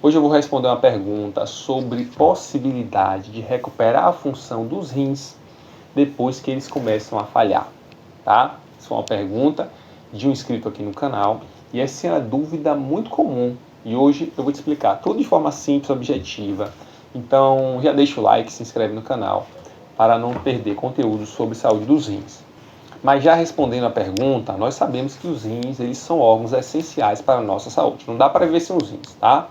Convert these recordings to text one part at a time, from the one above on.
Hoje eu vou responder uma pergunta sobre possibilidade de recuperar a função dos rins depois que eles começam a falhar, tá? Isso é uma pergunta de um inscrito aqui no canal e essa é uma dúvida muito comum e hoje eu vou te explicar tudo de forma simples, objetiva. Então já deixa o like, se inscreve no canal para não perder conteúdo sobre saúde dos rins. Mas já respondendo a pergunta, nós sabemos que os rins eles são órgãos essenciais para a nossa saúde. Não dá para viver sem os rins, tá?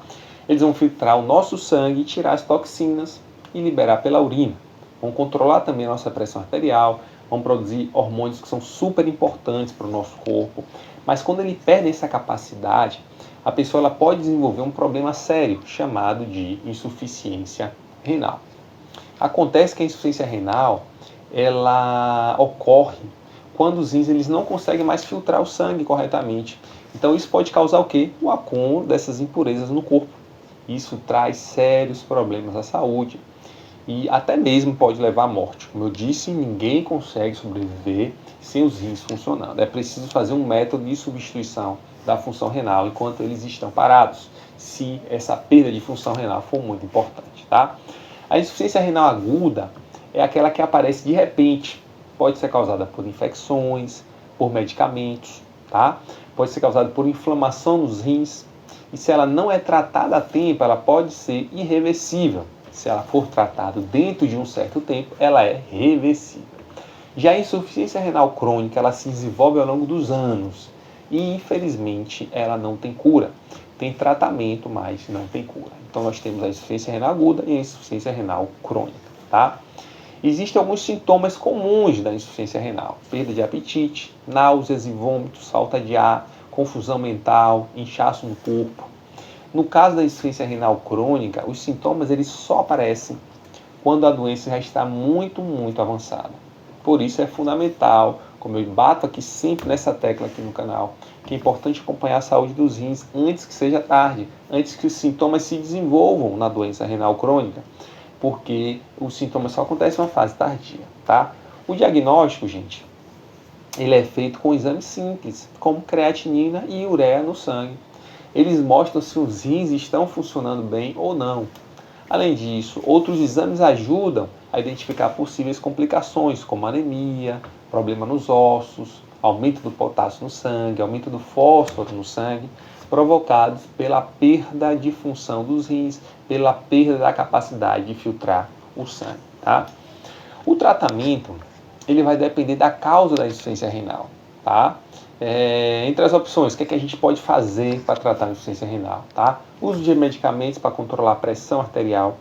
Eles vão filtrar o nosso sangue, tirar as toxinas e liberar pela urina. Vão controlar também a nossa pressão arterial, vão produzir hormônios que são super importantes para o nosso corpo. Mas quando ele perde essa capacidade, a pessoa ela pode desenvolver um problema sério chamado de insuficiência renal. Acontece que a insuficiência renal ela ocorre quando os rins eles não conseguem mais filtrar o sangue corretamente. Então isso pode causar o quê? O acúmulo dessas impurezas no corpo. Isso traz sérios problemas à saúde e até mesmo pode levar à morte. Como eu disse, ninguém consegue sobreviver sem os rins funcionando. É preciso fazer um método de substituição da função renal enquanto eles estão parados, se essa perda de função renal for muito importante, tá? A insuficiência renal aguda é aquela que aparece de repente. Pode ser causada por infecções, por medicamentos, tá? Pode ser causada por inflamação nos rins. E se ela não é tratada a tempo, ela pode ser irreversível. Se ela for tratada dentro de um certo tempo, ela é reversível. Já a insuficiência renal crônica, ela se desenvolve ao longo dos anos. E, infelizmente, ela não tem cura. Tem tratamento, mas não tem cura. Então, nós temos a insuficiência renal aguda e a insuficiência renal crônica, tá? Existem alguns sintomas comuns da insuficiência renal. Perda de apetite, náuseas e vômitos, falta de ar, confusão mental, inchaço no corpo. No caso da insuficiência renal crônica, os sintomas eles só aparecem quando a doença já está muito avançada. Por isso é fundamental, como eu bato aqui sempre nessa tecla aqui no canal, que é importante acompanhar a saúde dos rins antes que seja tarde, antes que os sintomas se desenvolvam na doença renal crônica, porque os sintomas só acontecem em uma fase tardia, tá? O diagnóstico, gente, ele é feito com exames simples, como creatinina e ureia no sangue. Eles mostram se os rins estão funcionando bem ou não. Além disso, outros exames ajudam a identificar possíveis complicações, como anemia, problema nos ossos, aumento do potássio no sangue, aumento do fósforo no sangue, provocados pela perda de função dos rins, pela perda da capacidade de filtrar o sangue, tá? O tratamento ele vai depender da causa da insuficiência renal, tá? Entre as opções, o que a gente pode fazer para tratar a insuficiência renal, tá? Uso de medicamentos para controlar a pressão arterial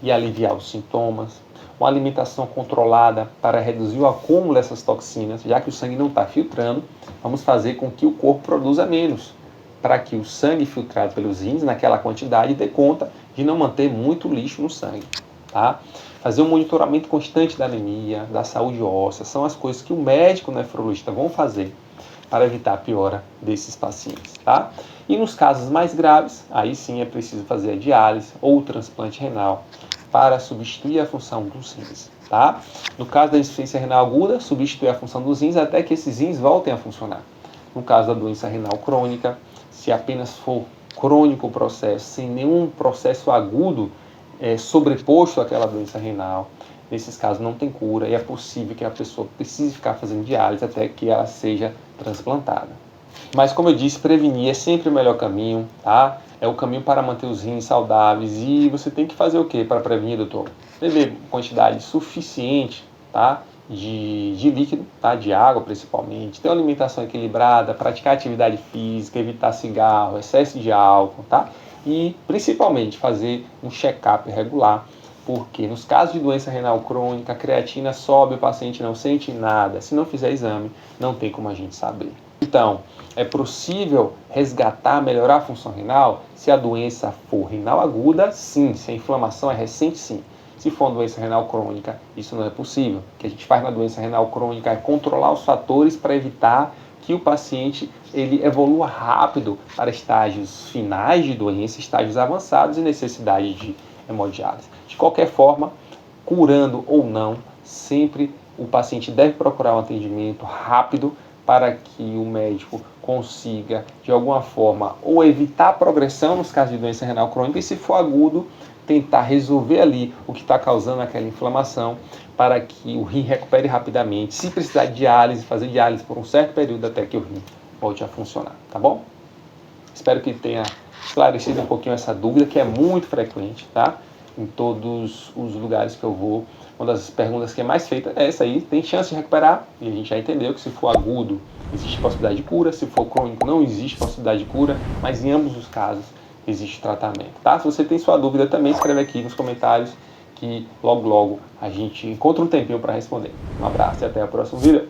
e aliviar os sintomas, uma alimentação controlada para reduzir o acúmulo dessas toxinas, já que o sangue não está filtrando, vamos fazer com que o corpo produza menos, para que o sangue filtrado pelos rins, naquela quantidade, dê conta de não manter muito lixo no sangue, tá? Fazer um monitoramento constante da anemia, da saúde óssea, são as coisas que o médico nefrologista vão fazer para evitar a piora desses pacientes, tá? E nos casos mais graves, aí sim é preciso fazer a diálise ou o transplante renal para substituir a função dos rins, tá? No caso da insuficiência renal aguda, substituir a função dos rins até que esses rins voltem a funcionar. No caso da doença renal crônica, se apenas for crônico o processo, sem nenhum processo agudo sobreposto àquela doença renal, nesses casos não tem cura e é possível que a pessoa precise ficar fazendo diálise até que ela seja transplantada. Mas como eu disse, prevenir é sempre o melhor caminho, tá? É o caminho para manter os rins saudáveis e você tem que fazer o que para prevenir, doutor? Beber quantidade suficiente, tá? De líquido, tá? De água principalmente, ter uma alimentação equilibrada, praticar atividade física, evitar cigarro, excesso de álcool, tá? E principalmente fazer um check-up regular, porque nos casos de doença renal crônica, a creatina sobe, o paciente não sente nada. Se não fizer exame, não tem como a gente saber. Então, é possível resgatar, melhorar a função renal? Se a doença for renal aguda, sim. Se a inflamação é recente, sim. Se for uma doença renal crônica, isso não é possível. O que a gente faz na doença renal crônica é controlar os fatores para evitar que o paciente ele evolua rápido para estágios finais de doença, estágios avançados e necessidade de hemodiálise. De qualquer forma, curando ou não, sempre o paciente deve procurar um atendimento rápido para que o médico consiga, de alguma forma, ou evitar a progressão nos casos de doença renal crônica, e se for agudo, tentar resolver ali o que está causando aquela inflamação, para que o rim recupere rapidamente. Se precisar de diálise, fazer diálise por um certo período até que o rim volte a funcionar, tá bom? Espero que tenha esclarecido um pouquinho essa dúvida, que é muito frequente, tá? Em todos os lugares que eu vou. Uma das perguntas que é mais feita é essa aí: tem chance de recuperar? E a gente já entendeu que se for agudo, existe possibilidade de cura, se for crônico, não existe possibilidade de cura, mas em ambos os casos existe tratamento, tá? Se você tem sua dúvida também, escreve aqui nos comentários que logo a gente encontra um tempinho para responder. Um abraço e até o próximo vídeo.